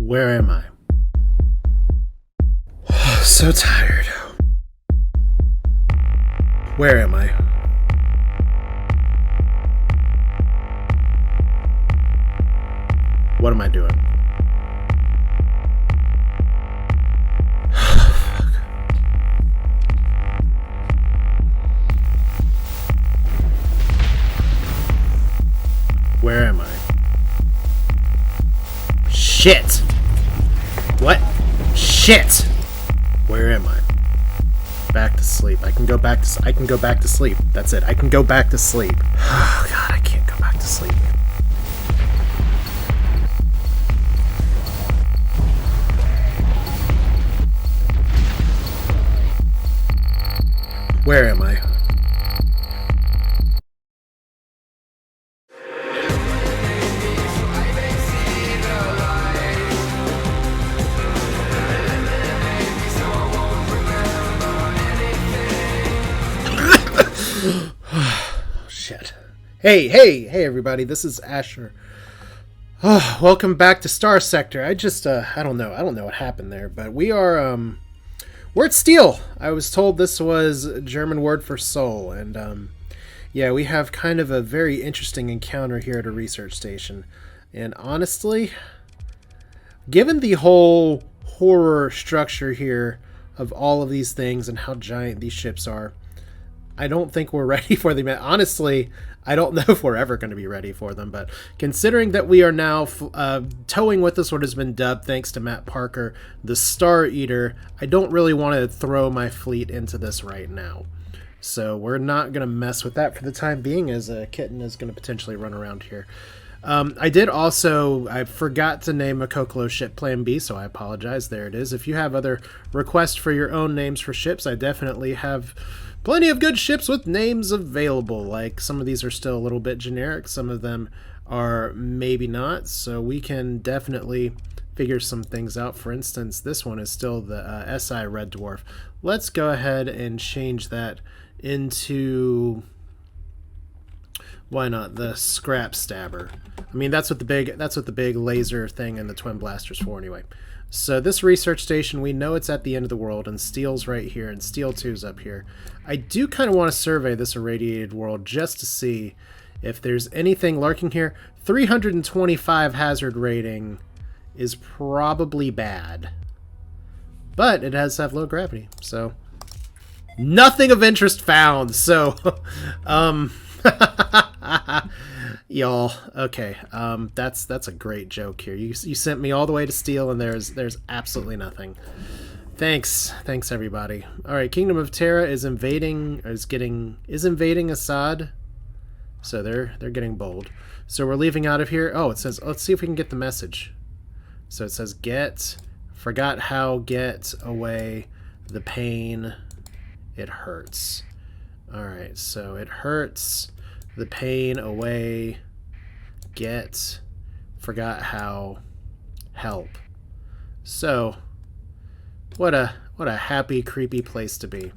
Where am I? So tired. Where am I? What am I doing? Where am I? Shit! What? Shit! Where am I? Back to sleep. I can go back to sleep. That's it. I can go back to sleep. Oh god, I can't go back to sleep. Where am I? Shit. Hey everybody, this is Asher. Oh, welcome back to Starsector. I don't know what happened there, but we're at Steele. I was told this was a German word for soul, and yeah, we have kind of a very interesting encounter here at a research station. And honestly, given the whole horror structure here of all of these things and how giant these ships are, I don't think we're ready for them. Honestly, I don't know if we're ever going to be ready for them, but considering that we are now towing with us what has been dubbed, thanks to Matt Parker, the Star Eater, I don't really want to throw my fleet into this right now. So we're not going to mess with that for the time being, as a kitten is going to potentially run around here. I forgot to name a Kokolo ship Plan B, so I apologize. There it is. If you have other requests for your own names for ships, I definitely have plenty of good ships with names available. Like, some of these are still a little bit generic, some of them are maybe not, so we can definitely figure some things out. For instance, this one is still the SI Red Dwarf. Let's go ahead and change that into, why not, the Scrap Stabber. I mean, that's what the big laser thing and the twin blasters for anyway. So this research station, we know it's at the end of the world, and Steele's right here, and Steele 2's up here. I do kind of want to survey this irradiated world just to see if there's anything lurking here. 325 hazard rating is probably bad, but it has to have low gravity, so nothing of interest found. So, y'all, okay, that's a great joke here. You sent me all the way to Steele, and there's absolutely nothing. Thanks everybody. All right, Kingdom of Terra is invading Assad. So they're getting bold. So we're leaving out of here. Oh, it says, let's see if we can get the message. So it says get away the pain. It hurts. All right, so it hurts. The pain away. Forgot how. Help. So, what a happy, creepy place to be.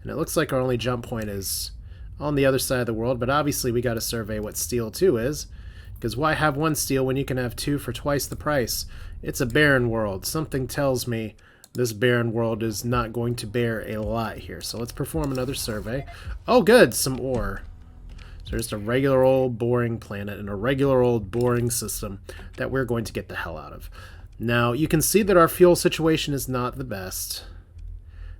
And it looks like our only jump point is on the other side of the world, but obviously we got to survey what Steele 2 is, because why have one Steele when you can have two for twice the price? It's a barren world. Something tells me this barren world is not going to bear a lot here. So let's perform another survey. Oh good, some ore. So just a regular old boring planet and a regular old boring system that we're going to get the hell out of. Now, you can see that our fuel situation is not the best.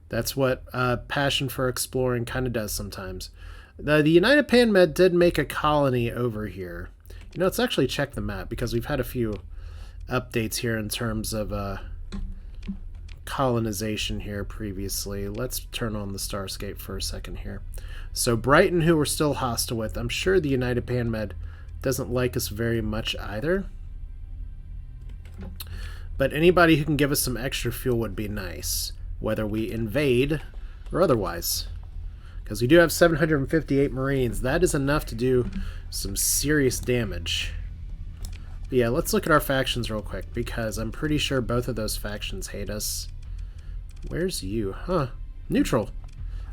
That's what passion for exploring kind of does sometimes. The United Pan Med did make a colony over here. You know, let's actually check the map, because we've had a few updates here in terms of colonization here previously. Let's turn on the Starscape for a second here. So Brighton, who we're still hostile with, I'm sure the United Pan Med doesn't like us very much either. But anybody who can give us some extra fuel would be nice, whether we invade or otherwise. Because we do have 758 Marines. That is enough to do some serious damage. But yeah, let's look at our factions real quick, because I'm pretty sure both of those factions hate us. Where's you? Huh. Neutral.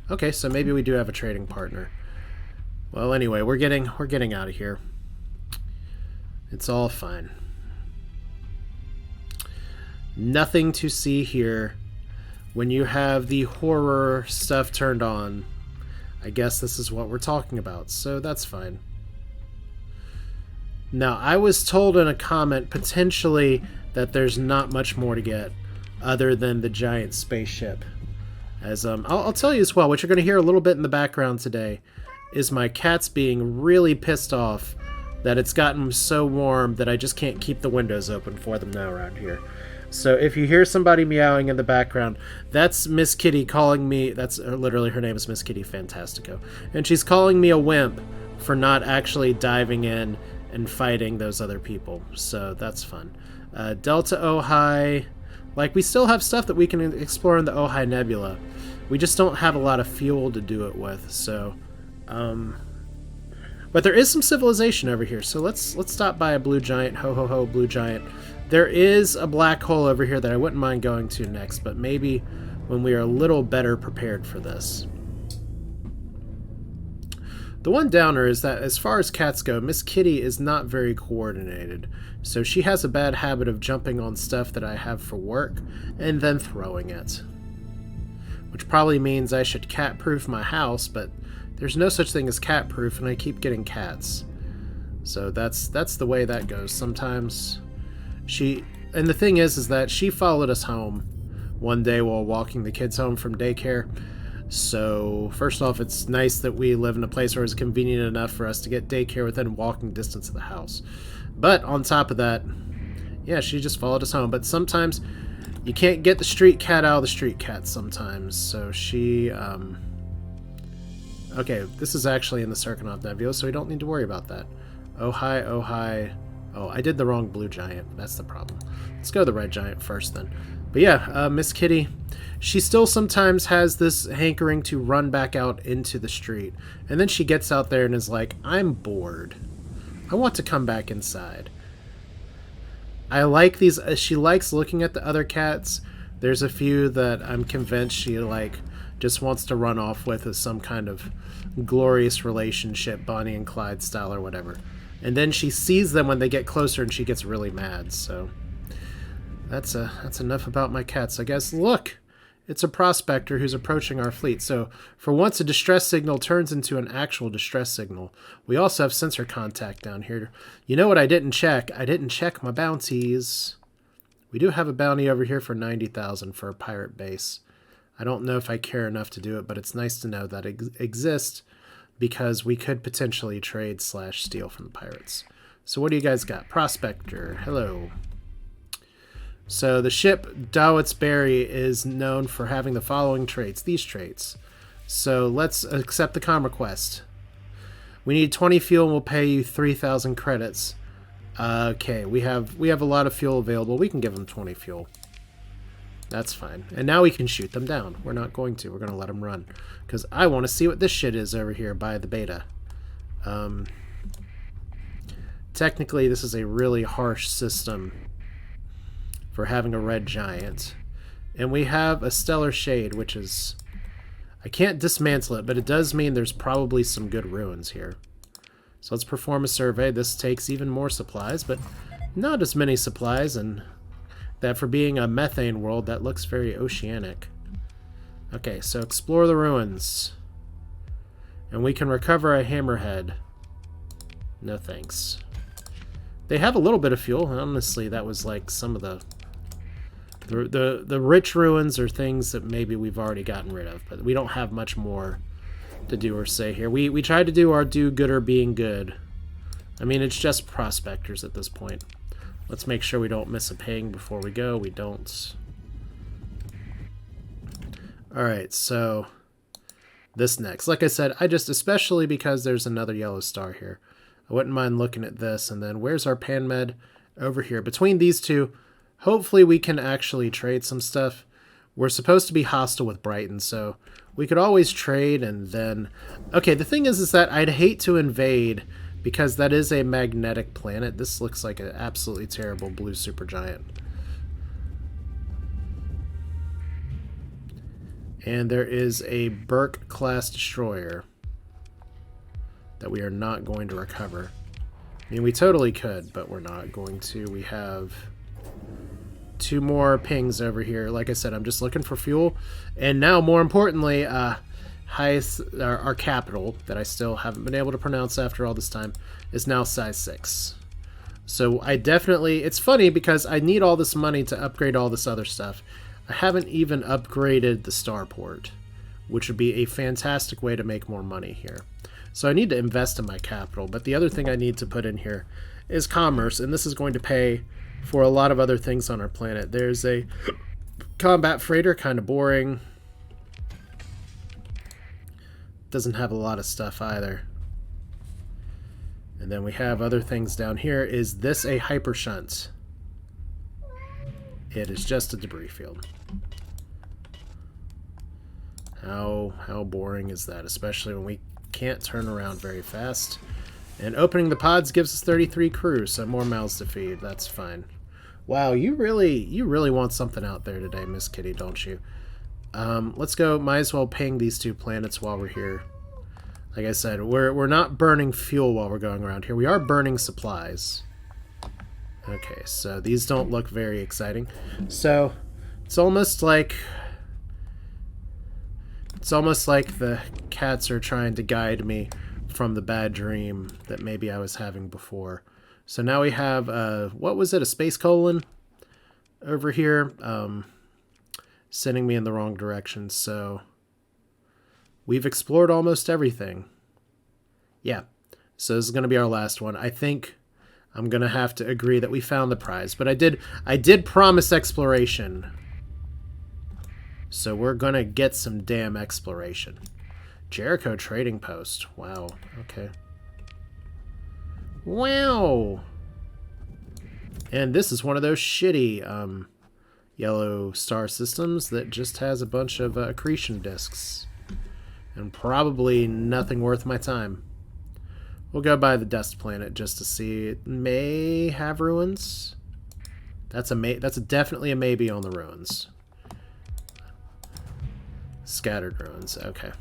Okay, so maybe we do have a trading partner. Well, anyway, we're getting out of here. It's all fine. Nothing to see here. When you have the horror stuff turned on, I guess this is what we're talking about, so that's fine. Now, I was told in a comment, potentially, that there's not much more to get other than the giant spaceship. As I'll tell you as well, what you're going to hear a little bit in the background today is my cats being really pissed off that it's gotten so warm that I just can't keep the windows open for them now around here. So if you hear somebody meowing in the background, that's Miss Kitty calling me, that's literally, her name is Miss Kitty Fantastico, and she's calling me a wimp for not actually diving in and fighting those other people. So that's fun. Delta Ojai, like, we still have stuff that we can explore in the Ojai Nebula. We just don't have a lot of fuel to do it with, so... but there is some civilization over here, so let's stop by a blue giant. Ho ho ho, blue giant. There is a black hole over here that I wouldn't mind going to next, but maybe when we are a little better prepared for this. The one downer is that as far as cats go, Miss Kitty is not very coordinated, so she has a bad habit of jumping on stuff that I have for work and then throwing it. Which probably means I should cat-proof my house, but there's no such thing as cat-proof, and I keep getting cats. So that's the way that goes. Sometimes and the thing is that she followed us home one day while walking the kids home from daycare. So first off, it's nice that we live in a place where it's convenient enough for us to get daycare within walking distance of the house. But on top of that, yeah, she just followed us home. But sometimes you can't get the street cat out of the street cat sometimes. So she... Okay, this is actually in the Circonov Nebula, so we don't need to worry about that. Ojai, Ojai... Oh, I did the wrong blue giant. That's the problem. Let's go to the red giant first, then. But yeah, Miss Kitty, she still sometimes has this hankering to run back out into the street. And then she gets out there and is like, I'm bored. I want to come back inside. I like these... she likes looking at the other cats. There's a few that I'm convinced she, like, just wants to run off with as some kind of glorious relationship, Bonnie and Clyde style or whatever. And then she sees them when they get closer and she gets really mad, so... That's enough about my cats, I guess. Look! It's a prospector who's approaching our fleet. So, for once, a distress signal turns into an actual distress signal. We also have sensor contact down here. You know what I didn't check? I didn't check my bounties. We do have a bounty over here for 90,000 for a pirate base. I don't know if I care enough to do it, but it's nice to know that it exists because we could potentially trade / steal from the pirates. So what do you guys got? Prospector. Hello. So the ship Dowitz Berry is known for having the following traits. These traits. So let's accept the comm request. We need 20 fuel and we'll pay you 3,000 credits. Okay, we have a lot of fuel available. We can give them 20 fuel. That's fine. And now we can shoot them down. We're not going to. We're going to let them run. Because I want to see what this shit is over here by the beta. Technically, this is a really harsh system for having a red giant. And we have a stellar shade, which is... I can't dismantle it, but it does mean there's probably some good ruins here. So let's perform a survey. This takes even more supplies, but not as many supplies, and that for being a methane world, that looks very oceanic. Okay, so explore the ruins. And we can recover a hammerhead. No thanks. They have a little bit of fuel. Honestly, that was like some of the rich ruins are things that maybe we've already gotten rid of, but we don't have much more to do or say here. We tried to do our do-gooder being good. I mean, it's just prospectors at this point. Let's make sure we don't miss a ping before we go. We don't. Alright, so this next. Like I said, especially because there's another yellow star here, I wouldn't mind looking at this. And then where's our pan med? Over here. Between these two, hopefully we can actually trade some stuff. We're supposed to be hostile with Brighton, so we could always trade and then... Okay, the thing is that I'd hate to invade because that is a magnetic planet. This looks like an absolutely terrible blue supergiant. And there is a Burke-class destroyer that we are not going to recover. I mean, we totally could, but we're not going to. We have 2 more pings over here. Like I said, I'm just looking for fuel. And now, more importantly, highest our capital that I still haven't been able to pronounce after all this time is now size 6. So I definitely, it's funny because I need all this money to upgrade all this other stuff. I haven't even upgraded the starport, which would be a fantastic way to make more money here. So I need to invest in my capital, but the other thing I need to put in here is commerce, and this is going to pay for a lot of other things on our planet. There's a combat freighter, kind of boring. Doesn't have a lot of stuff either. And then we have other things down here. Is this a hyper shunt? It is just a debris field. How boring is that? Really when we can't turn around very fast. And opening the pods gives us 33 crew, so more mouths to feed. That's fine. Wow, you really want something out there today, Miss Kitty, don't you? Let's go. Might as well ping these 2 planets while we're here. Like I said, we're not burning fuel while we're going around here. We are burning supplies. Okay, so these don't look very exciting. So it's almost like the cats are trying to guide me from the bad dream that maybe I was having before. So now we have what was it? A space colon over here, sending me in the wrong direction. So we've explored almost everything. Yeah. So this is going to be our last one. I think I'm going to have to agree that we found the prize, but I did promise exploration. So we're going to get some damn exploration. Jericho Trading Post. Wow. Okay. Wow. And this is one of those shitty yellow star systems that just has a bunch of accretion disks. And probably nothing worth my time. We'll go by the dust planet just to see. It may have ruins. That's definitely a maybe on the ruins. Scattered ruins. Okay.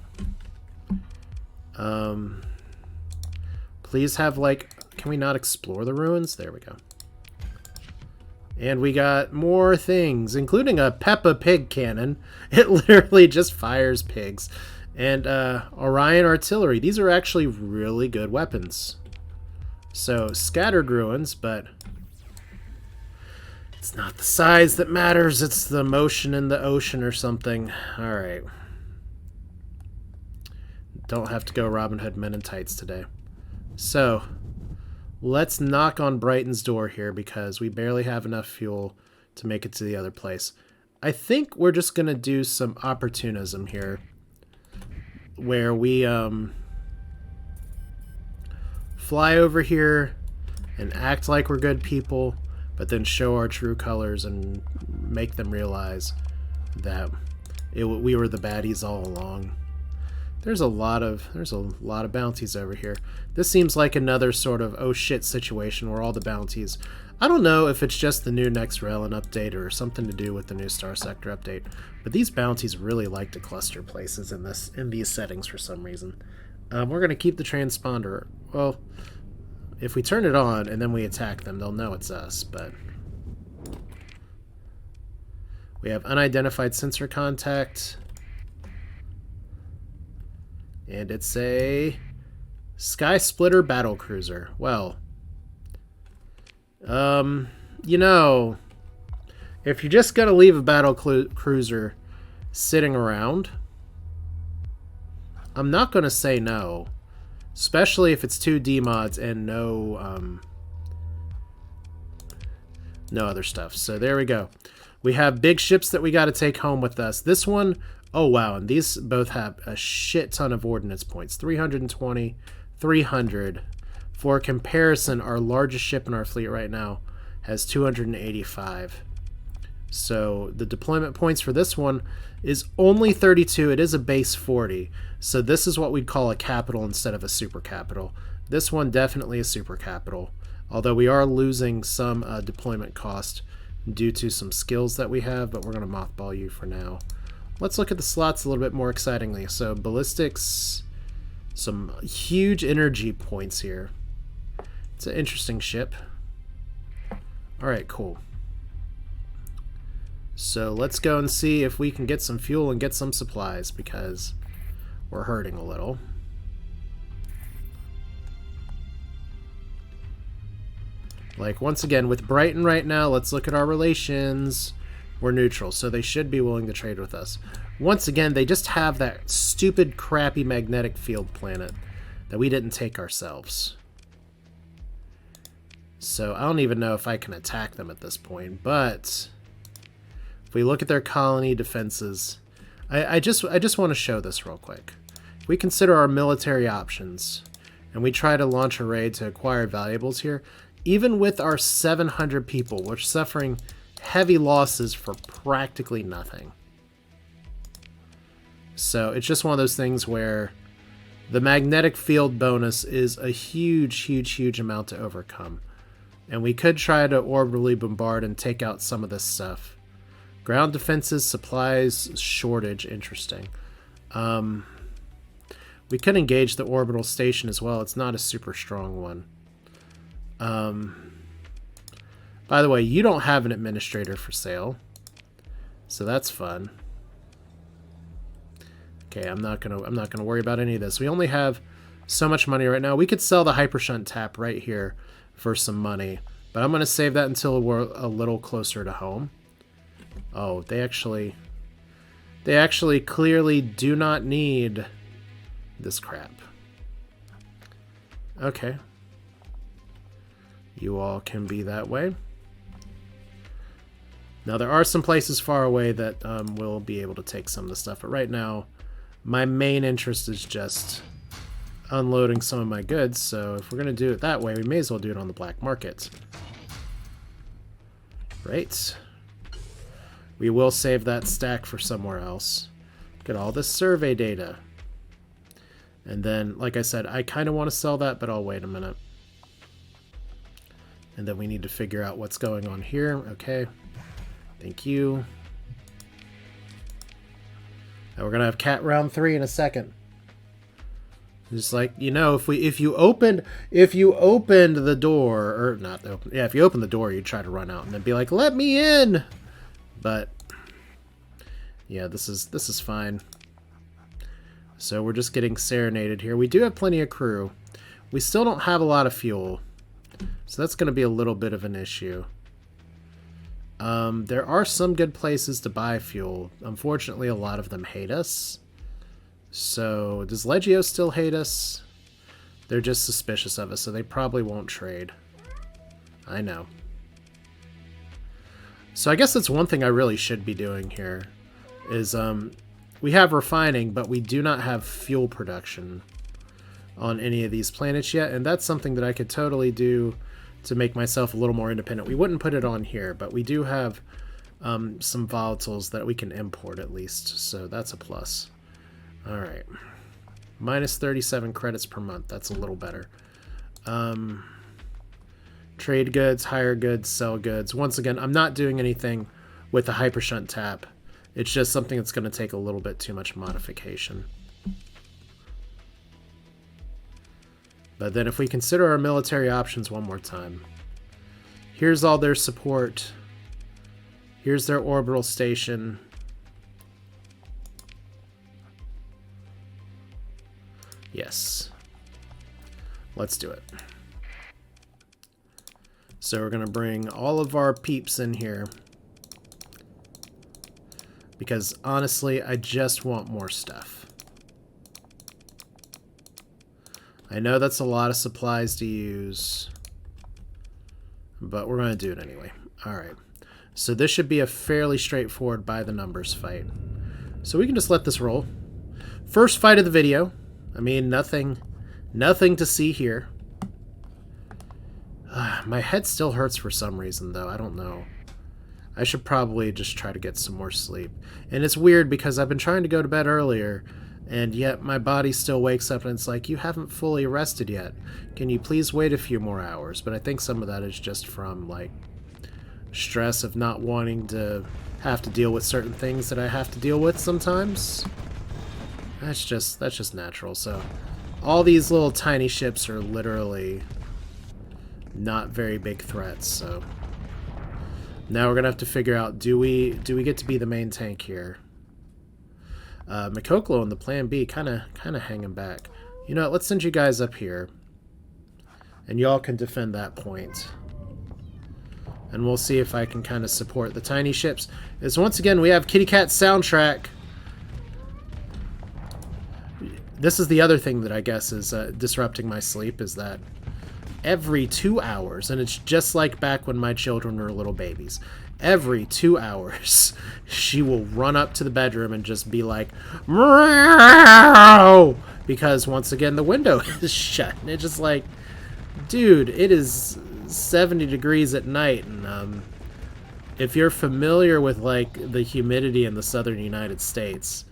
Please have, like, can we not explore the ruins? There we go. And we got more things, including a Peppa Pig cannon. It literally just fires pigs. And Orion artillery. These are actually really good weapons. So, scattered ruins, but it's not the size that matters. It's the motion in the ocean or something. Alright. Don't have to go Robin Hood Men in Tights today. So, let's knock on Brighton's door here because we barely have enough fuel to make it to the other place. I think we're just going to do some opportunism here where we fly over here and act like we're good people, but then show our true colors and make them realize that we were the baddies all along. There's a lot of bounties over here. This seems like another sort of oh shit situation where all the bounties. I don't know if it's just the new Nexerelin update or something to do with the new Starsector update, but these bounties really like to cluster places in these settings for some reason. We're gonna keep the transponder. Well, if we turn it on and then we attack them, they'll know it's us. But we have unidentified sensor contact. And it's a Sky Splitter battle cruiser. Well, you know, if you're just gonna leave a battle cruiser sitting around, I'm not gonna say no, especially if it's 2 D-mods and no other stuff. So there we go. We have big ships that we got to take home with us. This one, oh wow, and these both have a shit ton of ordnance points. 320, 300. For comparison, our largest ship in our fleet right now has 285. So the deployment points for this one is only 32. It is a base 40. So this is what we'd call a capital instead of a super capital. This one definitely a super capital. Although we are losing some deployment cost due to some skills that we have, but we're going to mothball you for now. Let's look at the slots a little bit more excitingly. So ballistics, some huge energy points here. It's an interesting ship. Alright, cool. So let's go and see if we can get some fuel and get some supplies, because we're hurting a little. Like, once again, with Brighton right now, let's look at our relations. We're neutral, so they should be willing to trade with us. Once again, they just have that stupid, crappy magnetic field planet that we didn't take ourselves. So I don't even know if I can attack them at this point, but if we look at their colony defenses, I just want to show this real quick. If we consider our military options, and we try to launch a raid to acquire valuables here, even with our 700 people, we're suffering heavy losses for practically nothing. So it's just one of those things where the magnetic field bonus is a huge, huge, huge amount to overcome. And we could try to orbitally bombard and take out some of this stuff. Ground defenses, supplies, shortage, interesting. We could engage the orbital station as well. It's not a super strong one. By the way, you don't have an administrator for sale, so that's fun. Okay, I'm not gonna worry about any of this. We only have so much money right now. We could sell the hypershunt tap right here for some money, but I'm gonna save that until we're a little closer to home. Oh, they actually clearly do not need this crap. Okay. You all can be that way. Now, there are some places far away that will be able to take some of the stuff, but right now, my main interest is just unloading some of my goods, so if we're going to do it that way, we may as well do it on the black market. Right. We will save that stack for somewhere else. Get all this survey data. And then, like I said, I kind of want to sell that, but I'll wait a minute. And then we need to figure out what's going on here. Okay. Thank you. Now we're going to have cat round 3 in a second. Just like, you know, if you opened the door, or not open, yeah, if you open the door, you'd try to run out and then be like, "Let me in." But yeah, this is fine. So we're just getting serenaded here. We do have plenty of crew. We still don't have a lot of fuel. So that's going to be a little bit of an issue. There are some good places to buy fuel. Unfortunately, a lot of them hate us. So, does Legio still hate us? They're just suspicious of us, so they probably won't trade. I know. So I guess that's one thing I really should be doing here. Is, we have refining, but we do not have fuel production on any of these planets yet, and that's something that I could totally do to make myself a little more independent. We wouldn't put it on here, but we do have some volatiles that we can import at least, so that's a plus. Alright. Minus 37 credits per month. That's a little better. Trade goods, hire goods, sell goods. Once again, I'm not doing anything with the hypershunt tap. It's just something that's going to take a little bit too much modification. But then if we consider our military options one more time. Here's all their support. Here's their orbital station. Yes. Let's do it. So we're going to bring all of our peeps in here. Because honestly, I just want more stuff. I know that's a lot of supplies to use, but we're going to do it anyway. Alright, so this should be a fairly straightforward by the numbers fight. So we can just let this roll. First fight of the video. I mean, nothing to see here. My head still hurts for some reason, though. I don't know. I should probably just try to get some more sleep. And it's weird because I've been trying to go to bed earlier, and yet my body still wakes up and it's like, you haven't fully rested yet. Can you please wait a few more hours? But I think some of that is just from, like, stress of not wanting to have to deal with certain things that I have to deal with sometimes. That's just natural. So all these little tiny ships are literally not very big threats, so Now we're gonna have to figure out, do we get to be the main tank here? Mikoklo and the Plan B kind of hanging back. You know what, let's send you guys up here. And y'all can defend that point. And we'll see if I can kind of support the tiny ships. As once again, we have Kitty Cat soundtrack. This is the other thing that I guess is disrupting my sleep, is that every 2 hours, and it's just like back when my children were little babies, every 2 hours, she will run up to the bedroom and just be like, meow, because once again, the window is shut. And it's just like, dude, it is 70 degrees at night, and if you're familiar with like the humidity in the southern United States,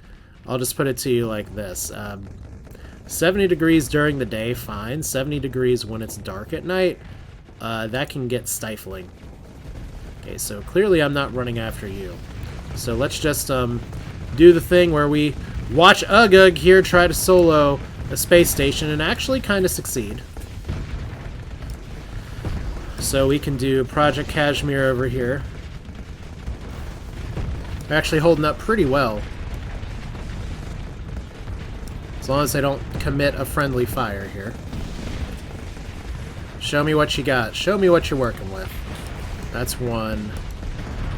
I'll just put it to you like this. 70 degrees during the day, fine. 70 degrees when it's dark at night, that can get stifling. Okay, so clearly I'm not running after you. So let's just do the thing where we watch Ugug here try to solo a space station and actually kind of succeed. So we can do Project Kashmir over here. They're actually holding up pretty well. As long as they don't commit a friendly fire here. Show me what you got. Show me what you're working with. That's one.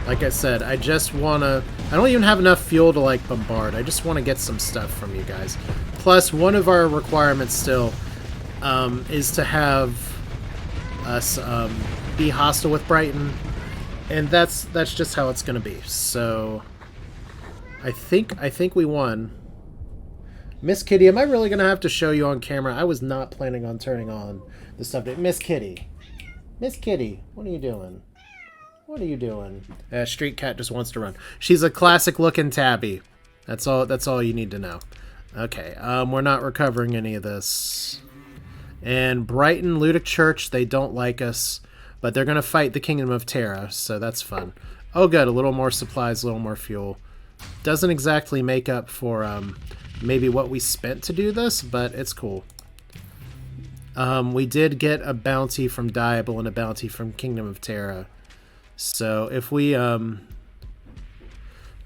Like I said, I just want to... I don't even have enough fuel to, like, bombard. I just want to get some stuff from you guys. Plus, one of our requirements still is to have us be hostile with Brighton. And that's just how it's going to be. So, I think we won. Miss Kitty, am I really going to have to show you on camera? I was not planning on turning on the subject. Miss Kitty. Miss Kitty, what are you doing? What are you doing? Street Cat just wants to run. She's a classic-looking tabby. That's all you need to know. Okay, we're not recovering any of this. And Brighton Ludic Church, they don't like us, but they're going to fight the Kingdom of Terra, so that's fun. Oh, good, a little more supplies, a little more fuel. Doesn't exactly make up for... maybe what we spent to do this, but it's cool. We did get a bounty from Diable and a bounty from Kingdom of Terra. So if we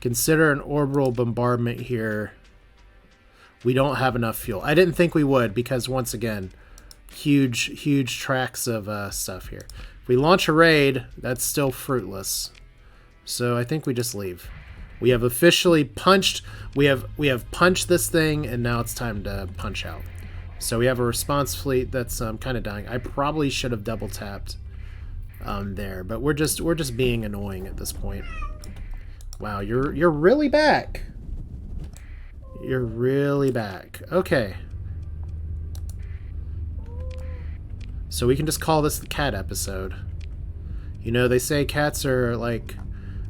consider an orbital bombardment here, we don't have enough fuel. I didn't think we would because, once again, huge tracks of stuff here. If we launch a raid, that's still fruitless. So I think we just leave. We have officially punched. We have punched this thing, and now it's time to punch out. So we have a response fleet that's kind of dying. I probably should have double tapped there, but we're just being annoying at this point. Wow, you're really back. You're really back. Okay. So we can just call this the cat episode. You know, they say cats are like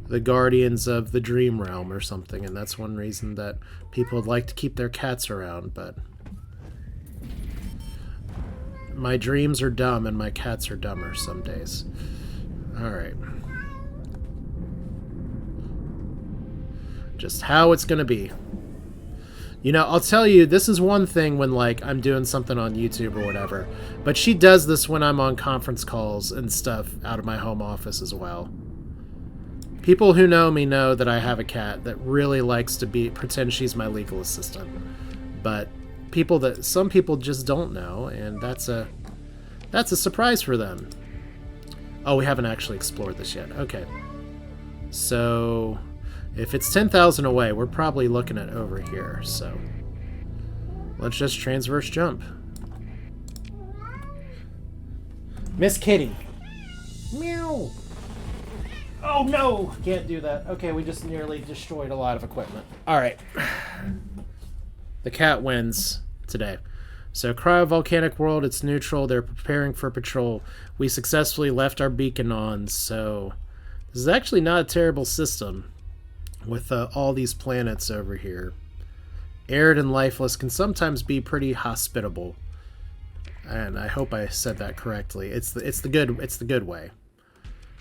the guardians of the dream realm or something, and that's one reason that people would like to keep their cats around, but my dreams are dumb and my cats are dumber some days. Alright. Just how it's gonna be. You know, I'll tell you, this is one thing when, like, I'm doing something on YouTube or whatever, but she does this when I'm on conference calls and stuff out of my home office as well. People who know me know that I have a cat that really likes to pretend she's my legal assistant. But some people just don't know, and that's a surprise for them. Oh, we haven't actually explored this yet. Okay. So, if it's 10,000 away, we're probably looking at over here, so let's just transverse jump. Miss Kitty. Meow. Oh no! Can't do that. Okay, we just nearly destroyed a lot of equipment. Alright. The cat wins today. So, cryovolcanic world, it's neutral. They're preparing for patrol. We successfully left our beacon on, so this is actually not a terrible system with all these planets over here. Arid and lifeless can sometimes be pretty hospitable. And I hope I said that correctly. It's the good way.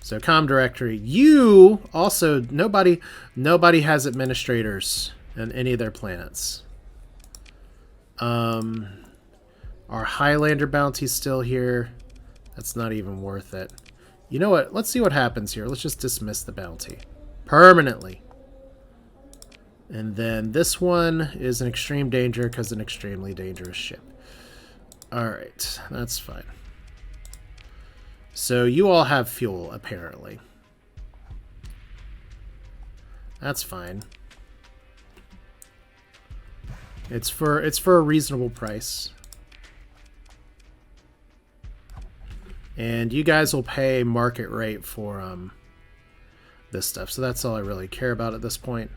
So, comm directory. You also, nobody has administrators in any of their planets. Our Highlander bounty's still here. That's not even worth it. You know what? Let's see what happens here. Let's just dismiss the bounty. Permanently. And then this one is an extreme danger because an extremely dangerous ship. Alright, that's fine. So you all have fuel, apparently. That's fine. It's for a reasonable price. And you guys will pay market rate for this stuff. So that's all I really care about at this point.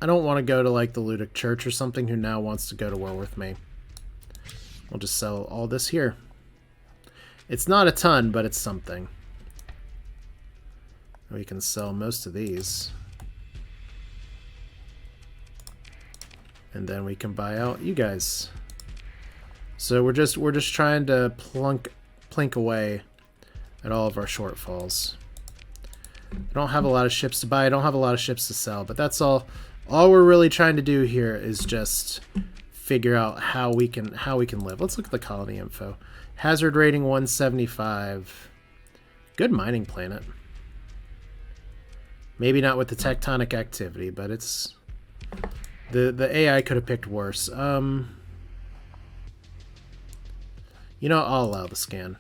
I don't want to go to like the Ludic Church or something who now wants to go to war with me. We'll just sell all this here. It's not a ton, but it's something. We can sell most of these. And then we can buy out you guys. So we're just trying to plink away at all of our shortfalls. I don't have a lot of ships to buy. I don't have a lot of ships to sell, but that's all. All we're really trying to do here is just figure out how we can live. Let's look at the colony info. Hazard rating 175. Good mining planet. Maybe not with the tectonic activity, but it's the AI could have picked worse. You know, I'll allow the scan.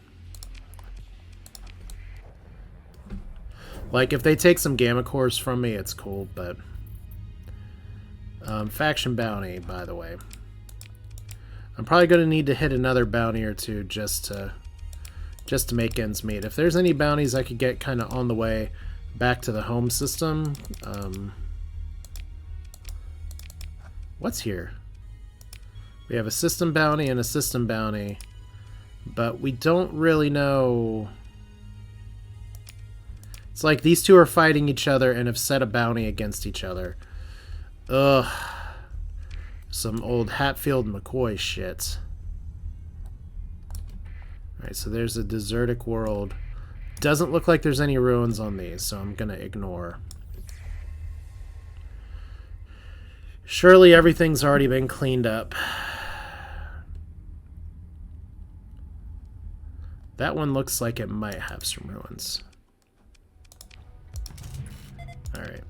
Like, if they take some gamma cores from me, it's cool, but... faction bounty, by the way. I'm probably going to need to hit another bounty or two just to make ends meet. If there's any bounties I could get kind of on the way back to the home system... what's here? We have a system bounty and a system bounty, but we don't really know... It's like these two are fighting each other and have set a bounty against each other. Ugh. Some old Hatfield McCoy shit. Alright, so there's a desertic world. Doesn't look like there's any ruins on these, so I'm gonna ignore. Surely everything's already been cleaned up. That one looks like it might have some ruins. Alright.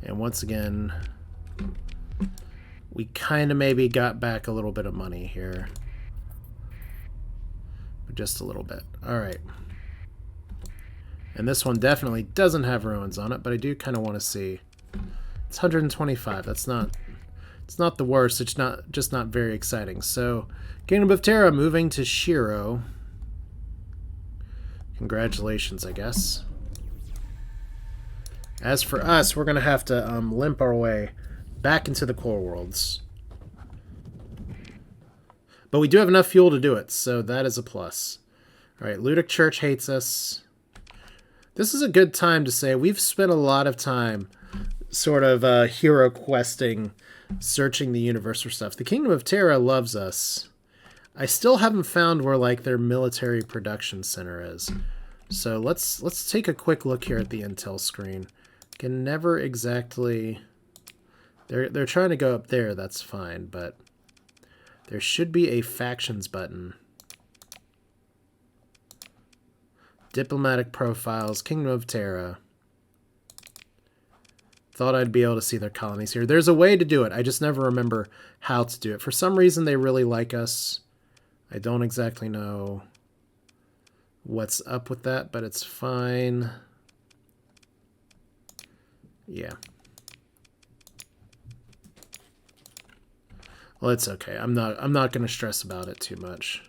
And once again, we kind of maybe got back a little bit of money here. But just a little bit. Alright. And this one definitely doesn't have ruins on it, but I do kind of want to see. It's 125. That's not... It's not the worst. It's just not very exciting. So, Kingdom of Terra moving to Shiro. Congratulations, I guess. As for us, we're going to have to limp our way back into the core worlds. But we do have enough fuel to do it, so that is a plus. Alright, Ludic Church hates us. This is a good time to say we've spent a lot of time sort of hero questing, searching the universe for stuff. The Kingdom of Terra loves us. I still haven't found where like their military production center is. So let's take a quick look here at the intel screen. Can never exactly... They're trying to go up there, that's fine, but there should be a factions button. Diplomatic profiles, Kingdom of Terra. Thought I'd be able to see their colonies here. There's a way to do it. I just never remember how to do it. For some reason, they really like us. I don't exactly know what's up with that, but it's fine. Yeah. Well, it's okay. I'm not going to stress about it too much.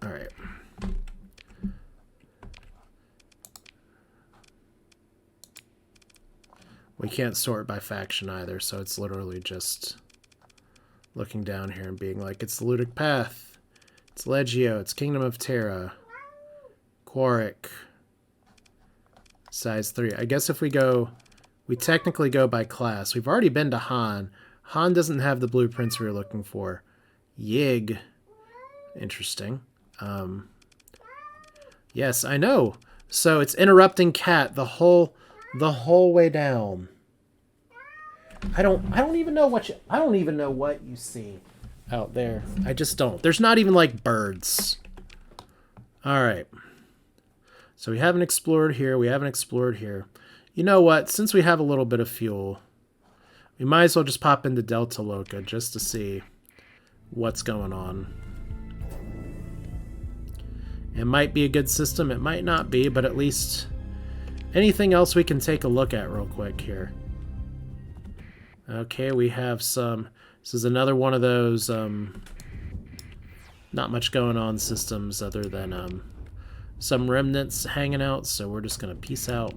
All right. We can't sort by faction either, so it's literally just looking down here and being like, it's the Ludic Path, it's Legio, it's Kingdom of Terra, Quarric, size 3. I guess if we go, we technically go by class. We've already been to Han. Han doesn't have the blueprints we were looking for. Yig. Interesting. Yes, I know. So it's interrupting cat the whole way down. I don't even know what you see. out there. I just don't. There's not even, like, birds. Alright. So we haven't explored here. We haven't explored here. You know what? Since we have a little bit of fuel, we might as well just pop into Delta Loca just to see what's going on. It might be a good system. It might not be, but at least anything else we can take a look at real quick here. Okay, we have some... This is another one of those not much going on systems other than some remnants hanging out, so we're just going to peace out.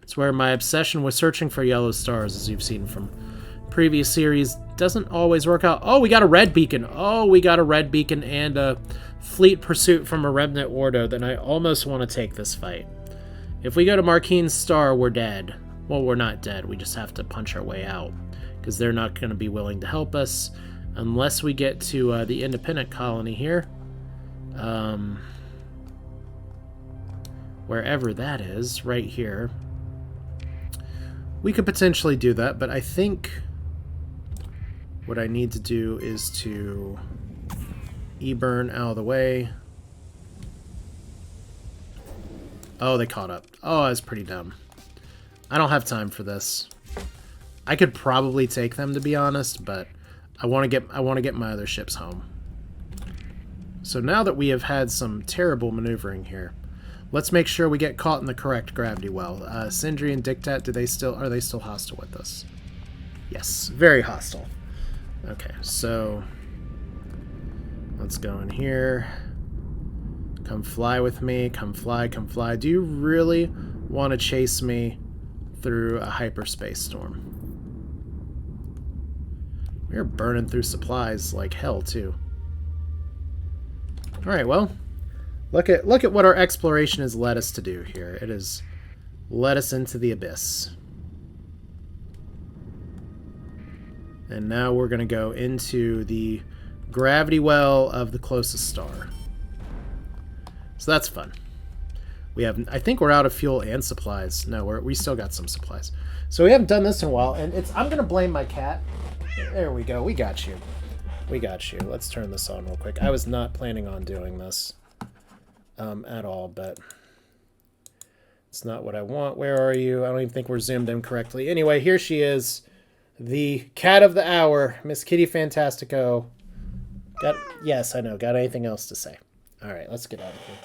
It's where my obsession with searching for yellow stars, as you've seen from previous series, doesn't always work out. Oh, we got a red beacon. Oh, we got a red beacon and a fleet pursuit from a remnant Ordo. Then I almost want to take this fight. If we go to Marquine's star, we're dead. Well, we're not dead. We just have to punch our way out, because they're not going to be willing to help us unless we get to the independent colony here. Wherever that is, right here. We could potentially do that, but I think what I need to do is to E-burn out of the way. Oh, they caught up. Oh, that's pretty dumb. I don't have time for this. I could probably take them, to be honest, but I want to get my other ships home. So now that we have had some terrible maneuvering here, let's make sure we get caught in the correct gravity well. Sindri and Dictat, are they still hostile with us? Yes, very hostile. Okay, so let's go in here. Come fly with me. Come fly, come fly. Do you really want to chase me through a hyperspace storm? We're burning through supplies like hell, too. Alright, well, look at what our exploration has led us to do here. It has led us into the abyss. And now we're going to go into the gravity well of the closest star. So that's fun. We have, I think we're out of fuel and supplies. No, we still got some supplies. So we haven't done this in a while, and I'm going to blame my cat. There we go. We got you. We got you. Let's turn this on real quick. I was not planning on doing this at all, but it's not what I want. Where are you? I don't even think we're zoomed in correctly. Anyway, here she is. The cat of the hour, Miss Kitty Fantastico. Yes, I know. Got anything else to say? All right, let's get out of here.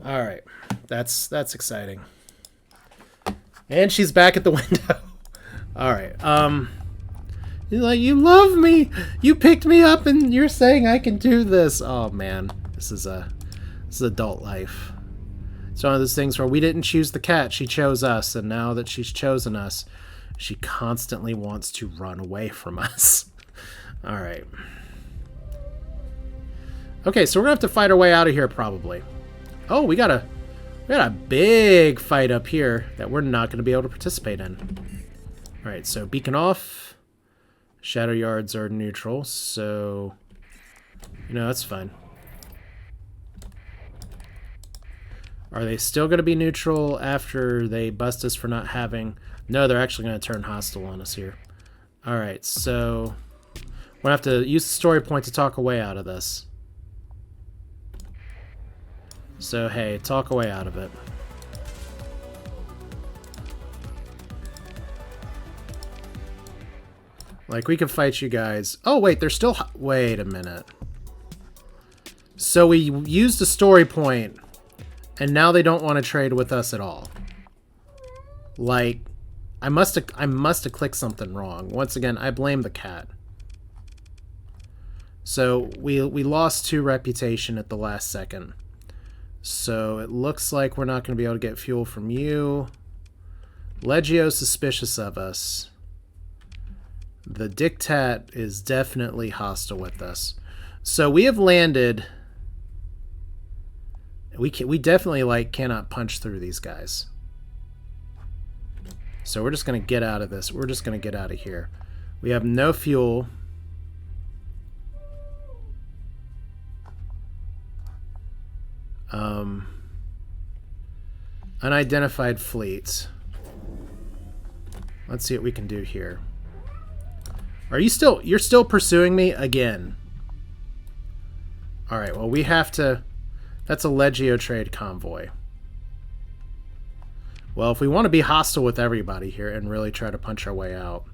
All right, that's exciting. And she's back at the window. All right. You're like, you love me. You picked me up, and you're saying I can do this. Oh man, this is adult life. It's one of those things where we didn't choose the cat; she chose us, and now that she's chosen us, she constantly wants to run away from us. All right. Okay, so we're gonna have to fight our way out of here, probably. Oh, we got a big fight up here that we're not gonna be able to participate in. All right, so beacon off. Shadow yards are neutral, so that's fine. Are they still gonna be neutral after they bust us for not having? No, they're actually gonna turn hostile on us here. All right, so we're gonna have to use the story point to talk a way out of this. So, hey, talk a way out of it. Like, we could fight you guys. Oh, wait, they're still... Wait a minute. So we used a story point, and now they don't want to trade with us at all. Like, I must have clicked something wrong. Once again, I blame the cat. So we lost 2 reputation at the last second. So it looks like we're not going to be able to get fuel from you. Legio's suspicious of us. The Dictat is definitely hostile with us. So we have landed. We definitely cannot punch through these guys. So we're just going to get out of this. We're just going to get out of here. We have no fuel. Unidentified fleets. Let's see what we can do here. Are you still... You're still pursuing me again? Alright, well, we have to... That's a Legio trade convoy. Well, if we want to be hostile with everybody here and really try to punch our way out,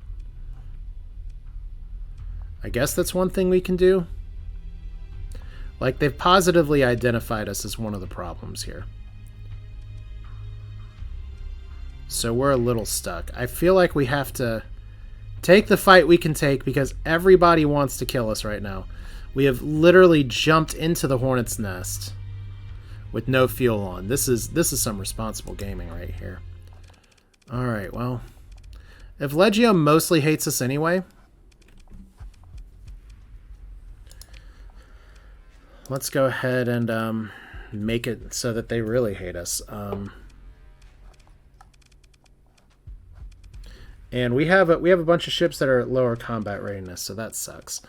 I guess that's one thing we can do. Like, they've positively identified us as one of the problems here. So we're a little stuck. I feel like we have to take the fight we can take because everybody wants to kill us right now. We have literally jumped into the hornet's nest with no fuel on. This is some responsible gaming right here. Alright, well, if Legio mostly hates us anyway, let's go ahead and make it so that they really hate us. And we have a bunch of ships that are at lower combat readiness, so that sucks.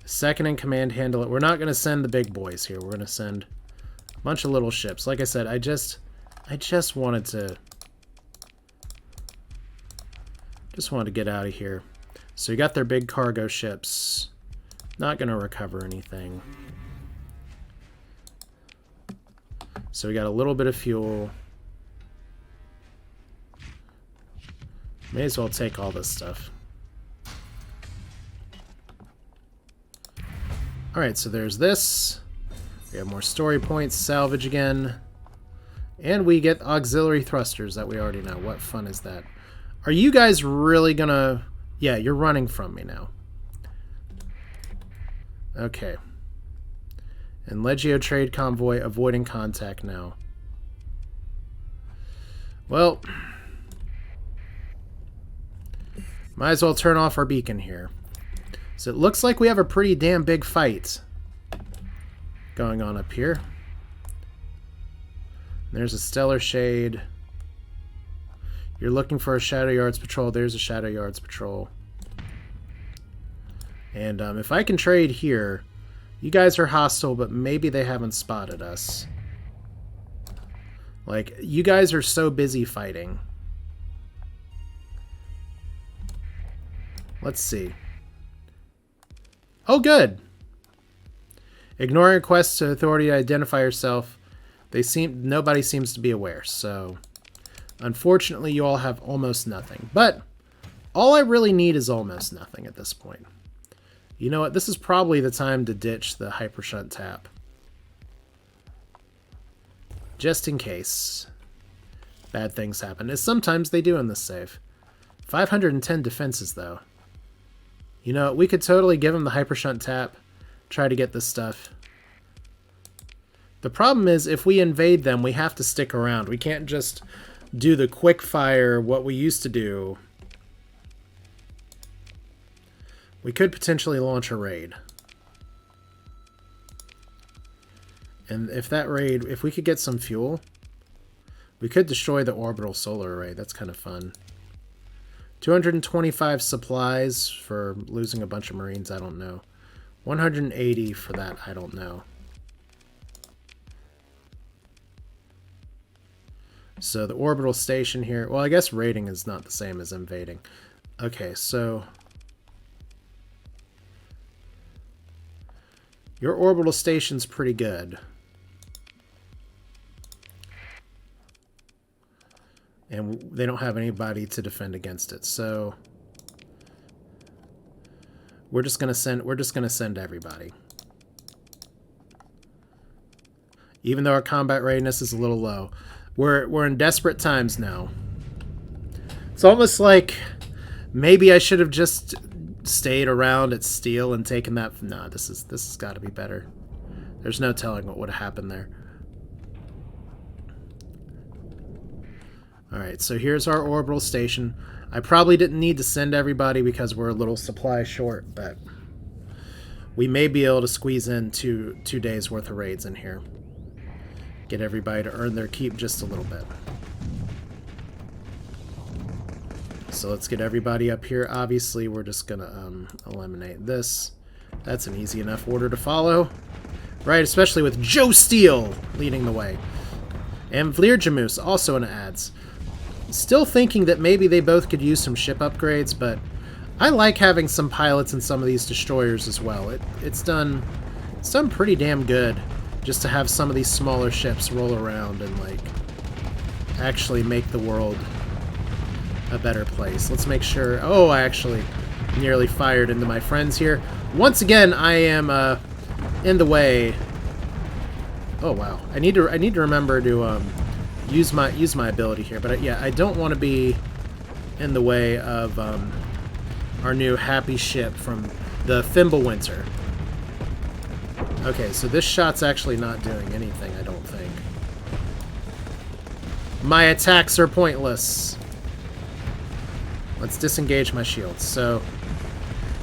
Second in command handle it. We're not going to send the big boys here. We're going to send a bunch of little ships. Like I said, I just wanted to get out of here. So you got their big cargo ships. Not going to recover anything. So we got a little bit of fuel. May as well take all this stuff. Alright, so there's this. We have more story points, salvage again. And we get auxiliary thrusters that we already know. What fun is that? Are you guys really gonna... Yeah, you're running from me now. Okay. And Legio trade convoy avoiding contact now. Well... Might as well turn off our beacon here. So it looks like we have a pretty damn big fight going on up here. There's a Stellar Shade. You're looking for a Shadow Yards patrol. There's a Shadow Yards patrol. And if I can trade here, you guys are hostile, but maybe they haven't spotted us. Like, you guys are so busy fighting. Let's see. Oh, good. Ignoring requests to authority to identify yourself. Nobody seems to be aware, so unfortunately you all have almost nothing. But all I really need is almost nothing at this point. You know what? This is probably the time to ditch the hypershunt tap. Just in case bad things happen. As sometimes they do in this save. 510 defenses, though. You know, we could totally give them the hypershunt tap, try to get this stuff. The problem is, if we invade them, we have to stick around. We can't just do the quick fire, what we used to do. We could potentially launch a raid. And if that raid, if we could get some fuel, we could destroy the orbital solar array. That's kind of fun. 225 supplies for losing a bunch of Marines, I don't know. 180 for that, I don't know. So the orbital station here, well, I guess raiding is not the same as invading. Okay, so your orbital station's pretty good. And they don't have anybody to defend against it, so we're just gonna send everybody. Even though our combat readiness is a little low. We're in desperate times now. It's almost like maybe I should have just stayed around at Steele and taken that. Nah, this has got to be better. There's no telling what would have happened there. Alright, so here's our orbital station. I probably didn't need to send everybody because we're a little supply short, but we may be able to squeeze in two days worth of raids in here. Get everybody to earn their keep just a little bit. So let's get everybody up here. Obviously, we're just gonna eliminate this. That's an easy enough order to follow. Right, especially with Joe Steele leading the way. And Vleerjamoose also in ads. Still thinking that maybe they both could use some ship upgrades, but I like having some pilots in some of these destroyers as well. It's done pretty damn good just to have some of these smaller ships roll around and, like, actually make the world a better place. Let's make sure... Oh, I actually nearly fired into my friends here. Once again, I am in the way. Oh wow! I need to remember to use my ability here. But yeah, I don't want to be in the way of our new happy ship from the Fimbulwinter. Okay, so this shot's actually not doing anything, I don't think. My attacks are pointless. Let's disengage my shields. So,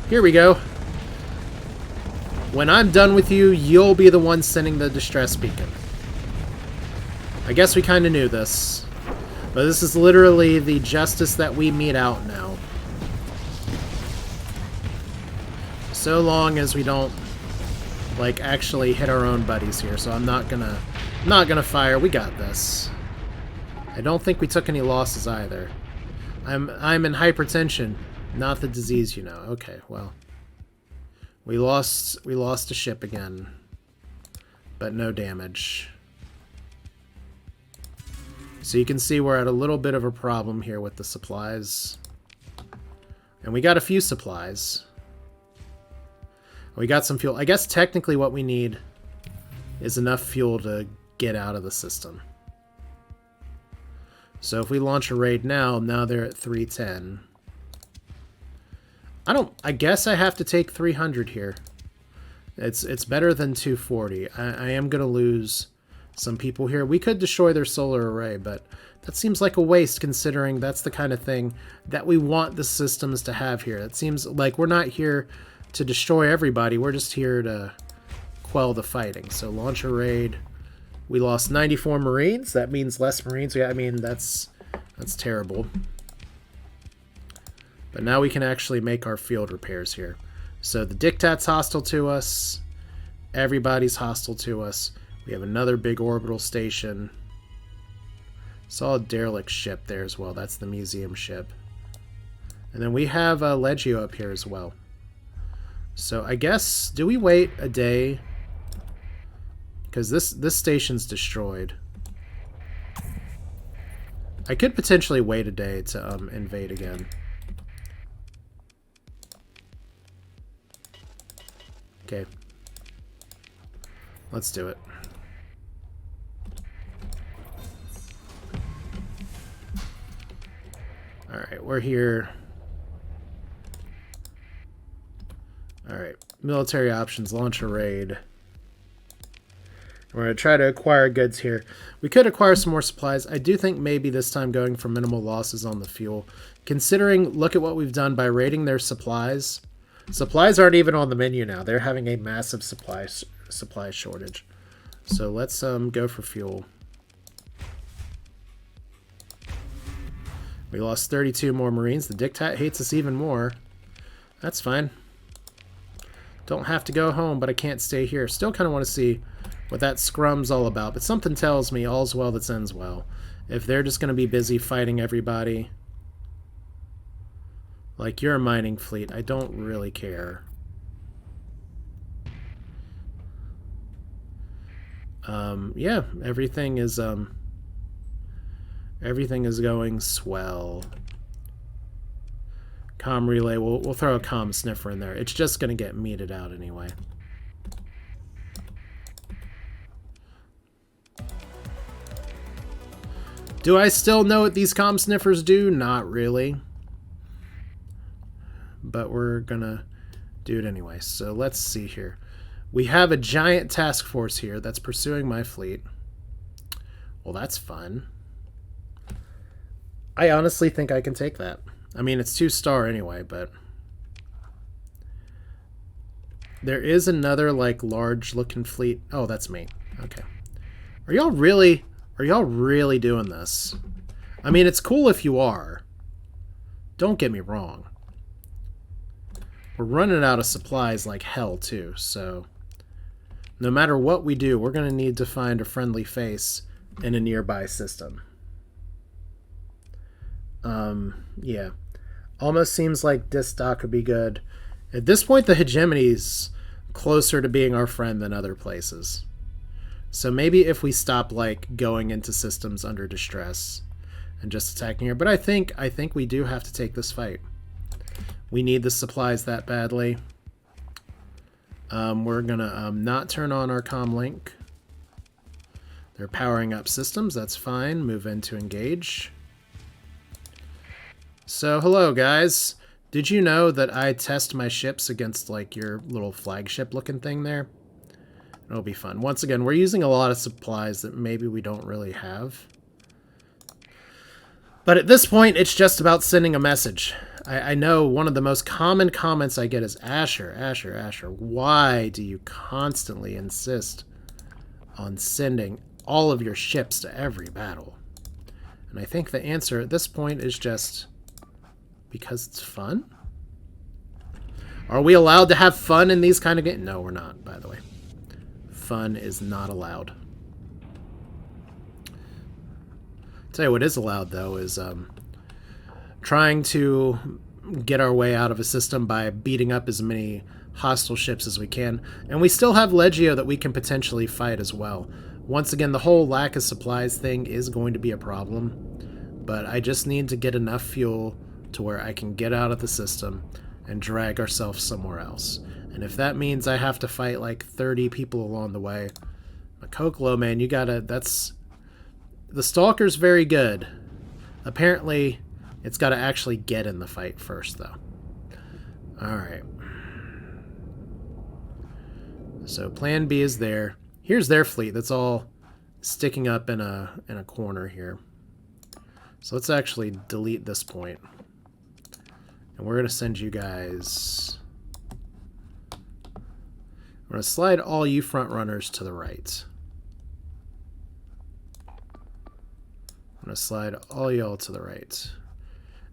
here we go. When I'm done with you, you'll be the one sending the distress beacon. I guess we kind of knew this. But this is literally the justice that we mete out now. So long as we don't, like, actually hit our own buddies here. So I'm not gonna fire. We got this. I don't think we took any losses either. I'm in hypertension, not the disease, you know. Okay, well. We lost a ship again. But no damage. So you can see we're at a little bit of a problem here with the supplies. And we got a few supplies. We got some fuel. I guess technically what we need is enough fuel to get out of the system. So if we launch a raid now they're at 310. I guess I have to take 300 here. It's better than 240. I am going to lose some people here. We could destroy their solar array, but that seems like a waste considering that's the kind of thing that we want the systems to have here. It seems like we're not here to destroy everybody. We're just here to quell the fighting. So launch a raid. We lost 94 Marines. That means less Marines. Yeah, I mean, that's terrible. But now we can actually make our field repairs here. So the Dictat's hostile to us. Everybody's hostile to us. We have another big orbital station. Saw a Derelict ship there as well. That's the museum ship. And then we have a Legio up here as well. So I guess, do we wait a day? Because this station's destroyed. I could potentially wait a day to invade again. Okay. Let's do it. Alright, we're here. Alright, military options, launch a raid. We're going to try to acquire goods here. We could acquire some more supplies. I do think maybe this time going for minimal losses on the fuel. Considering, look at what we've done by raiding their supplies. Supplies aren't even on the menu now. They're having a massive supply shortage. So let's go for fuel. We lost 32 more Marines. The Dictat hates us even more. That's fine. Don't have to go home, but I can't stay here. Still kind of want to see what that scrum's all about. But something tells me all's well that ends well. If they're just going to be busy fighting everybody. Like, you're a mining fleet. I don't really care. Yeah, everything is going swell. Comm relay, we'll throw a comm sniffer in there. It's just going to get meted out anyway. Do I still know what these comm sniffers do? Not really. But we're going to do it anyway. So let's see here. We have a giant task force here that's pursuing my fleet. Well, that's fun. I honestly think I can take that. I mean, it's 2-star anyway, but there is another, like, large-looking fleet. Oh, that's me. Okay. Are y'all really doing this? I mean, it's cool if you are. Don't get me wrong. We're running out of supplies like hell, too, so no matter what we do, we're going to need to find a friendly face in a nearby system. Yeah. Almost seems like this dock would be good. At this point, the hegemony's closer to being our friend than other places. So maybe if we stop like going into systems under distress and just attacking here. But I think we do have to take this fight. We need the supplies that badly. We're gonna not turn on our comm link. They're powering up systems. That's fine. Move in to engage. So hello guys. Did you know that I test my ships against like your little flagship looking thing there? It'll be fun. Once again, we're using a lot of supplies that maybe we don't really have. But at this point, it's just about sending a message. I know one of the most common comments I get is, Asher, why do you constantly insist on sending all of your ships to every battle? And I think the answer at this point is just because it's fun? Are we allowed to have fun in these kind of games? No, we're not, by the way. Fun is not allowed. Tell you what is allowed, though, is trying to get our way out of a system by beating up as many hostile ships as we can. And we still have Legio that we can potentially fight as well. Once again, the whole lack of supplies thing is going to be a problem. But I just need to get enough fuel to where I can get out of the system and drag ourselves somewhere else. And if that means I have to fight like 30 people along the way, Kokolo, man, you gotta, that's... The Stalker's very good. Apparently, it's gotta actually get in the fight first, though. Alright. So plan B is there. Here's their fleet that's all sticking up in a corner here. So let's actually delete this point. And we're gonna send you guys... We're going to slide all you front runners to the right. I'm going to slide all y'all to the right.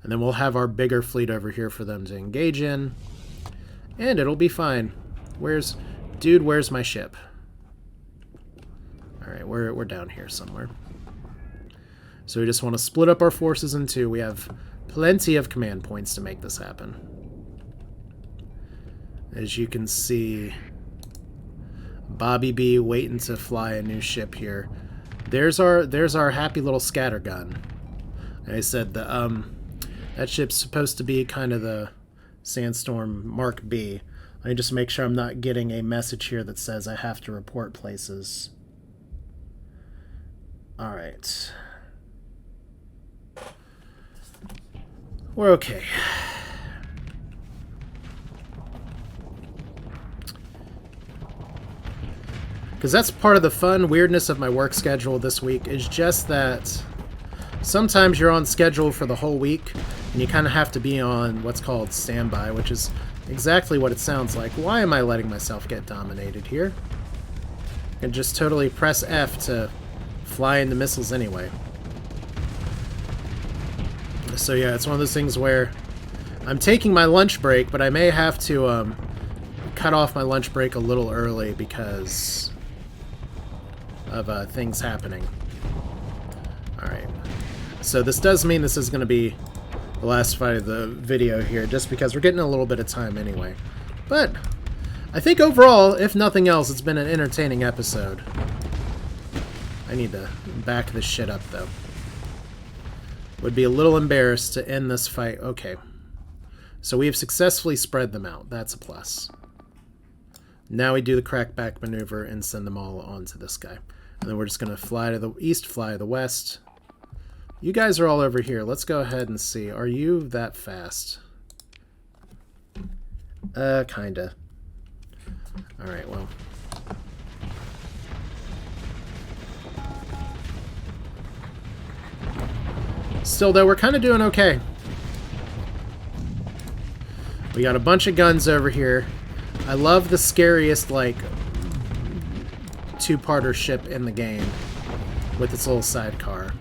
And then we'll have our bigger fleet over here for them to engage in. And it'll be fine. Where's my ship? Alright, we're down here somewhere. So we just want to split up our forces in two. We have plenty of command points to make this happen. As you can see... Bobby B waiting to fly a new ship here. There's our happy little scattergun. Like I said, that ship's supposed to be kind of the Sandstorm Mark B. Let me just make sure I'm not getting a message here that says I have to report places. Alright. We're okay. Because that's part of the fun weirdness of my work schedule this week, is just that sometimes you're on schedule for the whole week, and you kind of have to be on what's called standby, which is exactly what it sounds like. Why am I letting myself get dominated here? And just totally press F to fly into missiles anyway. So yeah, it's one of those things where I'm taking my lunch break, but I may have to cut off my lunch break a little early because of things happening. Alright. So this does mean this is going to be the last fight of the video here, just because we're getting a little bit of time anyway. But I think overall, if nothing else, it's been an entertaining episode. I need to back this shit up, though. Would be a little embarrassed to end this fight. Okay. So we have successfully spread them out. That's a plus. Now we do the crackback maneuver and send them all onto this guy. And then we're just going to fly to the east, fly to the west. You guys are all over here. Let's go ahead and see. Are you that fast? Kinda. Alright, well. Still, though, we're kind of doing okay. We got a bunch of guns over here. I love the scariest, like, two-parter ship in the game with its little sidecar.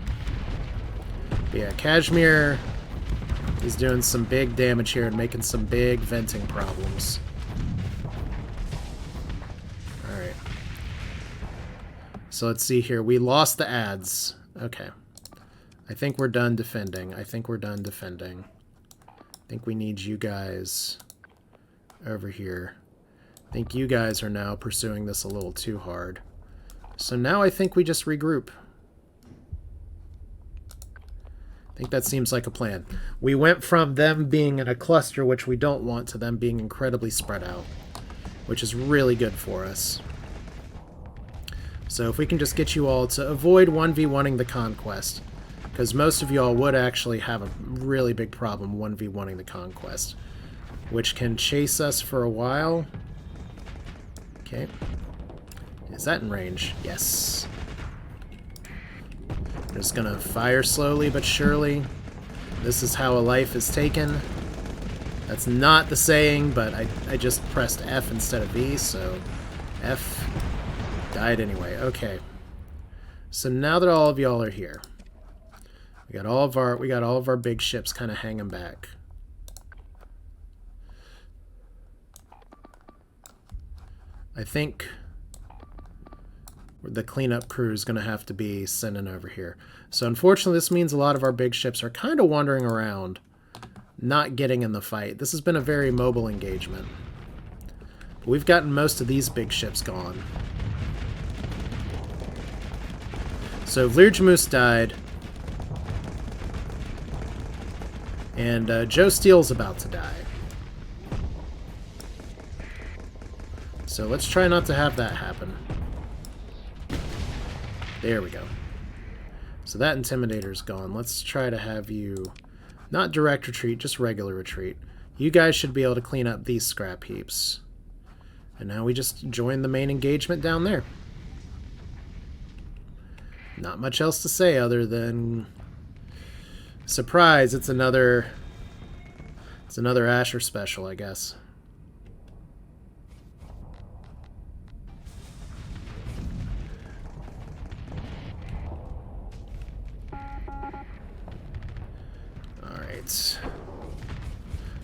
But yeah, Kashmir is doing some big damage here and making some big venting problems. Alright. So let's see here. We lost the ads. Okay. I think we're done defending. I think we need you guys over here. I think you guys are now pursuing this a little too hard. So now I think we just regroup. I think that seems like a plan. We went from them being in a cluster, which we don't want, to them being incredibly spread out, which is really good for us. So if we can just get you all to avoid 1v1ing the conquest, because most of y'all would actually have a really big problem 1v1ing the conquest, which can chase us for a while. Okay. Is that in range? Yes. Just gonna fire slowly but surely. This is how a life is taken. That's not the saying, but I just pressed F instead of V, so F died anyway. Okay. So now that all of y'all are here, we got all of our big ships kind of hanging back. I think the cleanup crew is going to have to be sending over here. So unfortunately, this means a lot of our big ships are kind of wandering around, not getting in the fight. This has been a very mobile engagement. But we've gotten most of these big ships gone. So Vlirjamus died. And Joe Steele's about to die. So let's try not to have that happen. There we go. So that Intimidator's gone. Let's try to have you not direct retreat, just regular retreat. You guys should be able to clean up these scrap heaps. And now we just join the main engagement down there. Not much else to say other than surprise, it's another Asher special, I guess.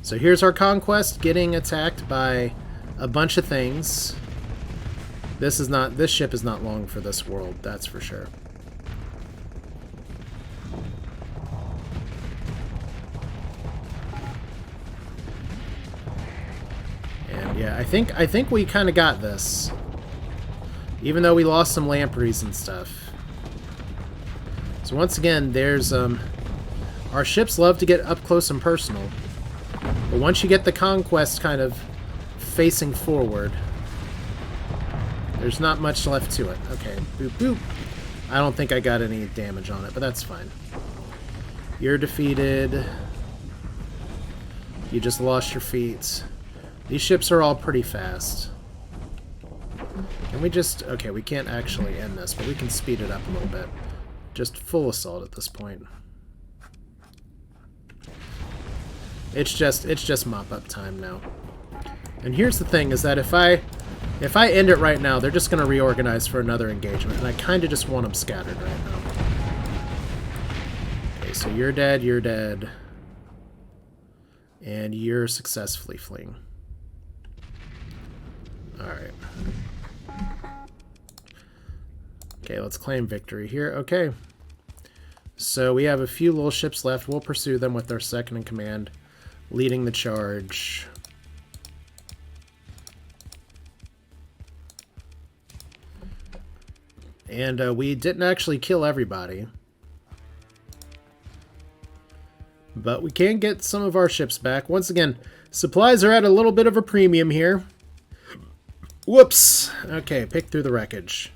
So here's our conquest getting attacked by a bunch of things. This ship is not long for this world, that's for sure. And yeah, I think we kind of got this. Even though we lost some lampreys and stuff. So once again, there's our ships love to get up close and personal. But once you get the conquest kind of facing forward, there's not much left to it. Okay, boop, boop. I don't think I got any damage on it, but that's fine. You're defeated. You just lost your feet. These ships are all pretty fast. Can we just... Okay, we can't actually end this, but we can speed it up a little bit. Just full assault at this point. It's just mop-up time now. And here's the thing, is that if I end it right now, they're just going to reorganize for another engagement, and I kind of just want them scattered right now. Okay, so you're dead, and you're successfully fleeing. Alright. Okay, let's claim victory here. Okay. So we have a few little ships left. We'll pursue them with our second in command leading the charge. And we didn't actually kill everybody. But we can get some of our ships back. Once again, supplies are at a little bit of a premium here. Whoops! Okay, pick through the wreckage.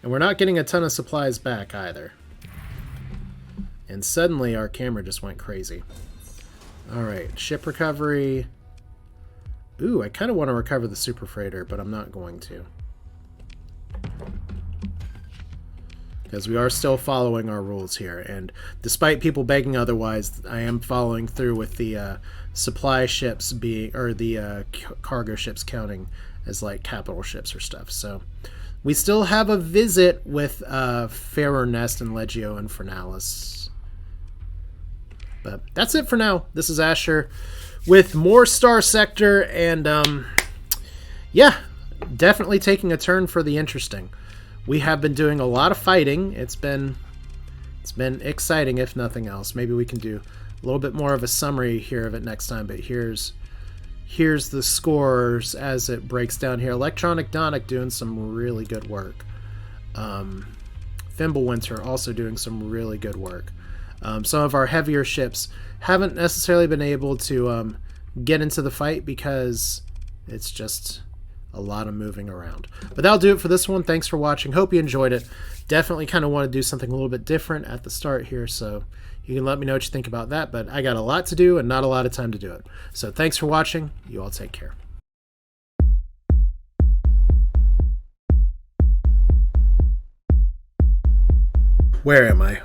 And we're not getting a ton of supplies back either. And suddenly our camera just went crazy. Alright, ship recovery. Ooh, I kind of want to recover the super freighter, but I'm not going to. Because we are still following our rules here. And despite people begging otherwise, I am following through with the supply ships being, or the cargo ships counting as like capital ships or stuff. So we still have a visit with Fairer Nest and Legio Infernalis. But that's it for now. This is Asher with more Starsector, and yeah, definitely taking a turn for the interesting. We have been doing a lot of fighting. It's been exciting, if nothing else. Maybe we can do a little bit more of a summary here of it next time, but here's the scores as it breaks down here. Electronic Donic doing some really good work. Fimbulwinter also doing some really good work. Some of our heavier ships haven't necessarily been able to get into the fight because it's just a lot of moving around. But that'll do it for this one. Thanks for watching. Hope you enjoyed it. Definitely kind of want to do something a little bit different at the start here, so you can let me know what you think about that. But I got a lot to do and not a lot of time to do it. So thanks for watching. You all take care. Where am I?